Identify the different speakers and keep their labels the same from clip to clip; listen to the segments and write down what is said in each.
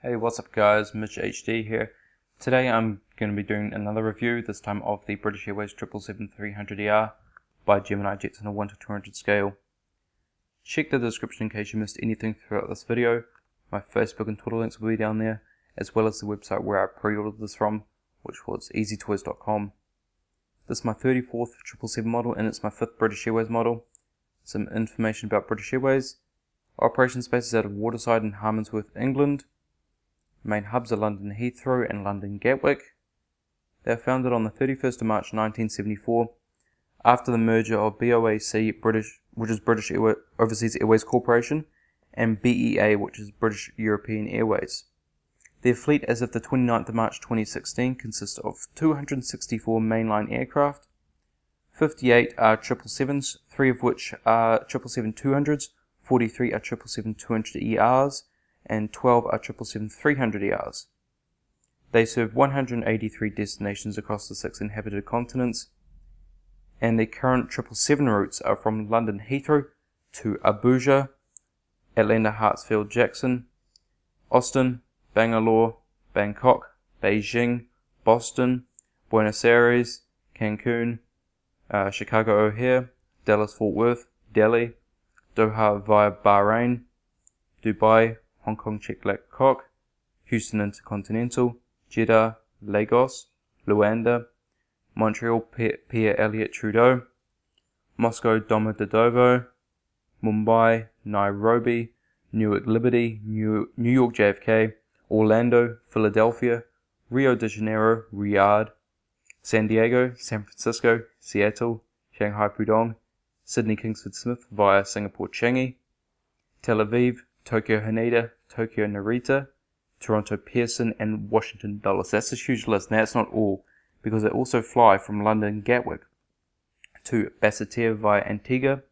Speaker 1: Hey, what's up guys, Mitch HD here. Today I'm going to be doing another review, this time of the British Airways 777-300ER by Gemini jets on a 1 to 200 scale. Check the description in case you missed anything throughout this video. My Facebook and Twitter links will be down there, as well as the website where I pre-ordered this from, which was easytoys.com. This is my 34th 777 model and it's my 5th British Airways model. Some information about British Airways. Operations bases out of Waterside and Harmondsworth, England. Main hubs are London Heathrow and London Gatwick. They were founded on the 31st of March 1974 after the merger of BOAC, which is British Overseas Airways Corporation, and BEA, which is British European Airways. Their fleet as of the 29th of March 2016 consists of 264 mainline aircraft, 58 are 777s, 3 of which are 777-200s, 43 are 777-200ERs, and 12 are 777-300ERs. They serve 183 destinations across the 6 inhabited continents, and their current 777 routes are from London Heathrow to Abuja, Atlanta Hartsfield Jackson, Austin, Bangalore, Bangkok, Beijing, Boston, Buenos Aires, Cancun, Chicago O'Hare, Dallas Fort Worth, Delhi, Doha via Bahrain, Dubai, Hong Kong Chek-Lap-Kok, Houston Intercontinental, Jeddah, Lagos, Luanda, Montreal Pierre Elliott Trudeau, Moscow Domodedovo, Mumbai, Nairobi, Newark Liberty, New York JFK, Orlando, Philadelphia, Rio de Janeiro, Riyadh, San Diego, San Francisco, Seattle, Shanghai Pudong, Sydney Kingsford Smith via Singapore Changi, Tel Aviv, Tokyo Haneda, Tokyo Narita, Toronto Pearson, and Washington Dulles. That's a huge list. Now, that's not all, because they also fly from London Gatwick to Basseterre via Antigua,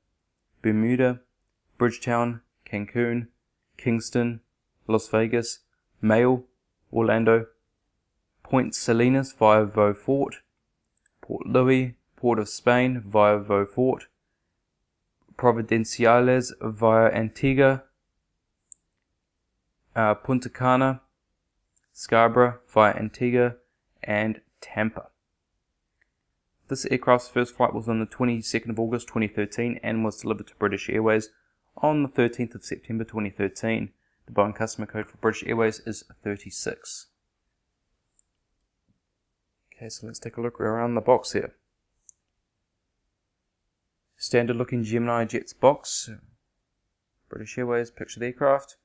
Speaker 1: Bermuda, Bridgetown, Cancun, Kingston, Las Vegas, Mail, Orlando, Point Salinas via Beaufort, Port Louis, Port of Spain via Beaufort, Providenciales via Antigua, Punta Cana, Scarborough via Antigua, and Tampa. This aircraft's first flight was on the 22nd of August 2013 and was delivered to British Airways on the 13th of September 2013. The Boeing customer code for British Airways is 36. Okay, so let's take a look around the box here. Standard looking Gemini Jets box. British Airways, picture the aircraft.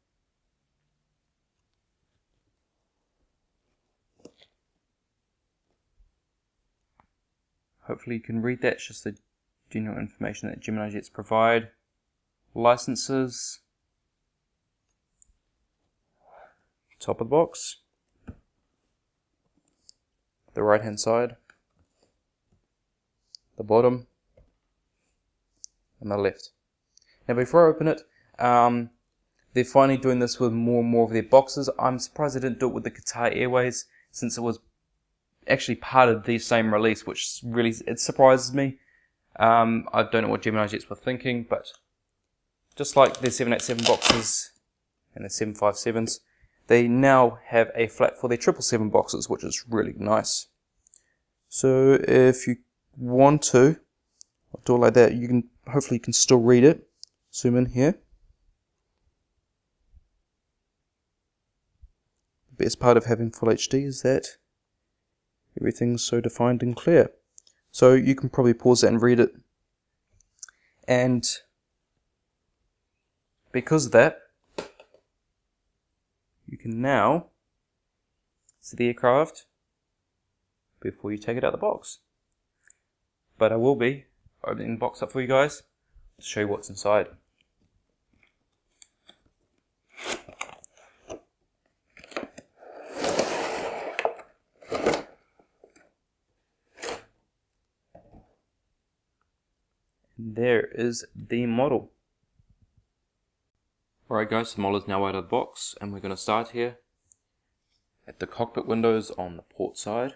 Speaker 1: Hopefully you can read that, it's just the general information that Gemini Jets provide. Licenses. Top of the box. The right hand side. The bottom. And the left. Now before I open it, they're finally doing this with more and more of their boxes. I'm surprised they didn't do it with the Qatar Airways, since it was actually part of the same release, which really, it surprises me. I don't know what Gemini Jets were thinking, but just like their 787 boxes and their 757s, they now have a flap for their 777 boxes, which is really nice. So if you want to, I'll do it like that. Hopefully you can still read it. Zoom in here. The best part of having full HD is that everything's so defined and clear. So you can probably pause that and read it. And because of that, you can now see the aircraft before you take it out of the box. But I will be opening the box up for you guys to show you what's inside. There is the model. Alright guys, the model is now out of the box and we're going to start here at the cockpit windows on the port side.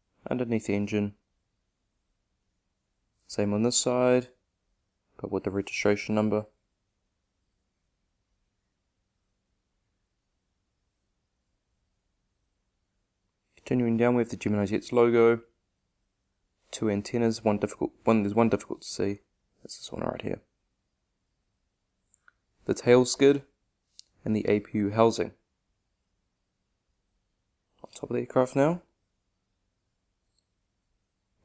Speaker 1: underneath the engine. Same on this side, but with the registration number. Continuing down, we have the Gemini Jets logo. Two antennas, there's one difficult to see. That's this one right here. The tail skid and the APU housing. On top of the aircraft now,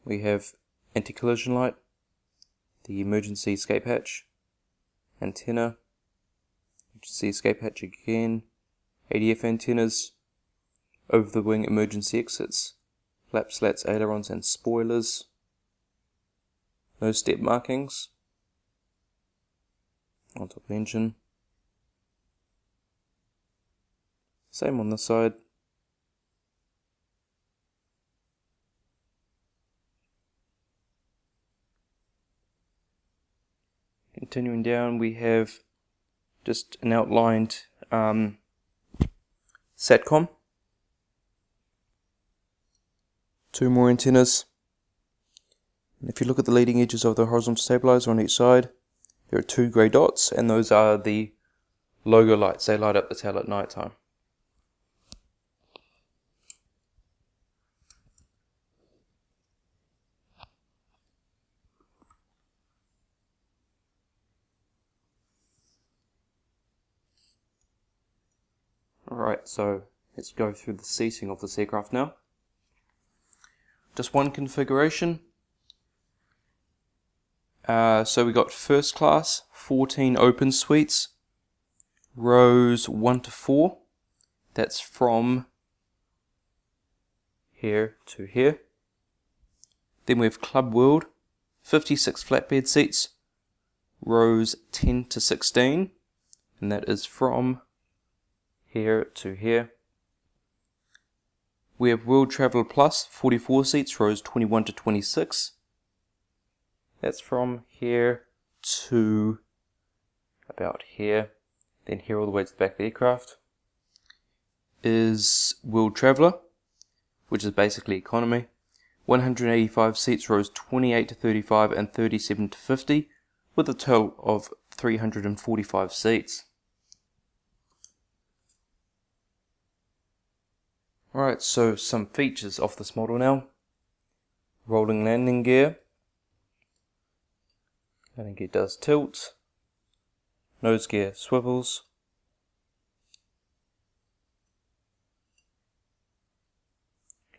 Speaker 1: we have anti-collision light, the emergency escape hatch, antenna, emergency escape hatch again, ADF antennas, over the wing emergency exits, flap slats, ailerons and spoilers, no step markings, on top of the engine, same on this side. Continuing down, we have just an outlined SATCOM. Two more antennas. And if you look at the leading edges of the horizontal stabilizer on each side, there are two grey dots, and those are the logo lights. They light up the tail at night time. Alright, so let's go through the seating of this aircraft now. Just one configuration. So we got first class, 14 open suites, rows 1 to 4. That's from here to here. Then we have Club World, 56 flatbed seats, rows 10 to 16, and that is from here to here. We have World Traveller Plus, 44 seats, rows 21 to 26. That's from here to about here. Then here all the way to the back of the aircraft is World Traveller, which is basically economy. 185 seats, rows 28 to 35 and 37 to 50, with a total of 345 seats. Alright, so some features of this model now. Rolling landing gear. Landing gear does tilt. Nose gear swivels.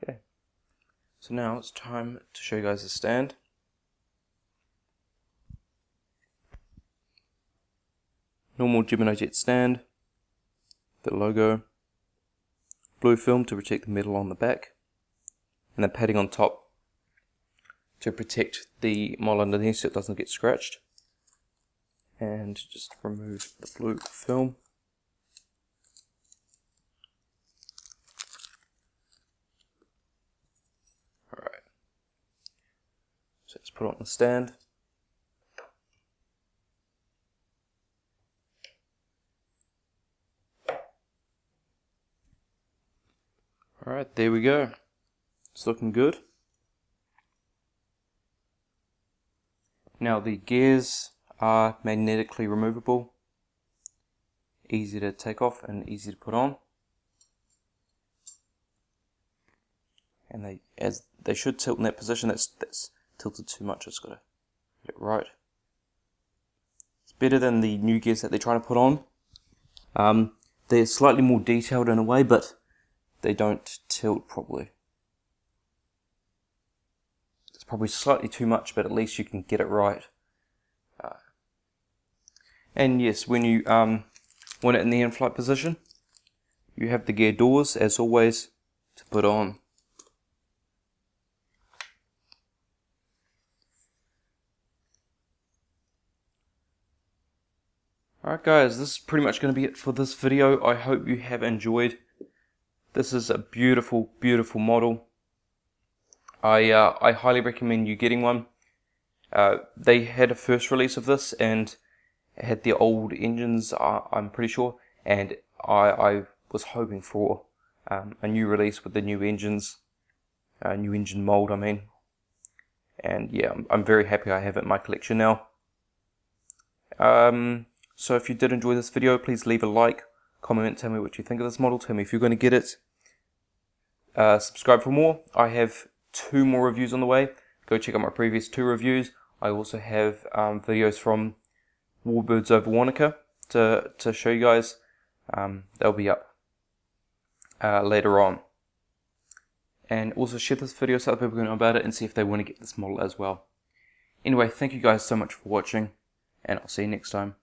Speaker 1: Okay, so now it's time to show you guys the stand. Normal Gemini Jet stand. The logo. Blue film to protect the metal on the back, and then padding on top to protect the model underneath so it doesn't get scratched. And just remove the blue film. Alright, so let's put it on the stand. Alright, there we go. It's looking good. Now the gears are magnetically removable. Easy to take off and easy to put on. And they should tilt in that position. That's tilted too much. It's got to get it right. It's better than the new gears that they're trying to put on. They're slightly more detailed in a way, but they don't tilt properly. It's probably slightly too much, but at least you can get it right. And yes, when you want it in the in-flight position, you have the gear doors, as always, to put on. Alright guys, this is pretty much going to be it for this video. I hope you have enjoyed. This is a beautiful, beautiful model. I highly recommend you getting one. They had a first release of this and it had the old engines, I'm pretty sure, and I was hoping for a new release with the new engines. new engine mold, I mean. And yeah, I'm very happy I have it in my collection now. So if you did enjoy this video, please leave a like, comment, tell me what you think of this model, tell me if you're going to get it. Subscribe for more. I have 2 more reviews on the way. Go check out my previous 2 reviews. I also have videos from Warbirds over Wanaka to show you guys. They'll be up later on. And also share this video so other people can know about it and see if they want to get this model as well. Anyway, thank you guys so much for watching, and I'll see you next time.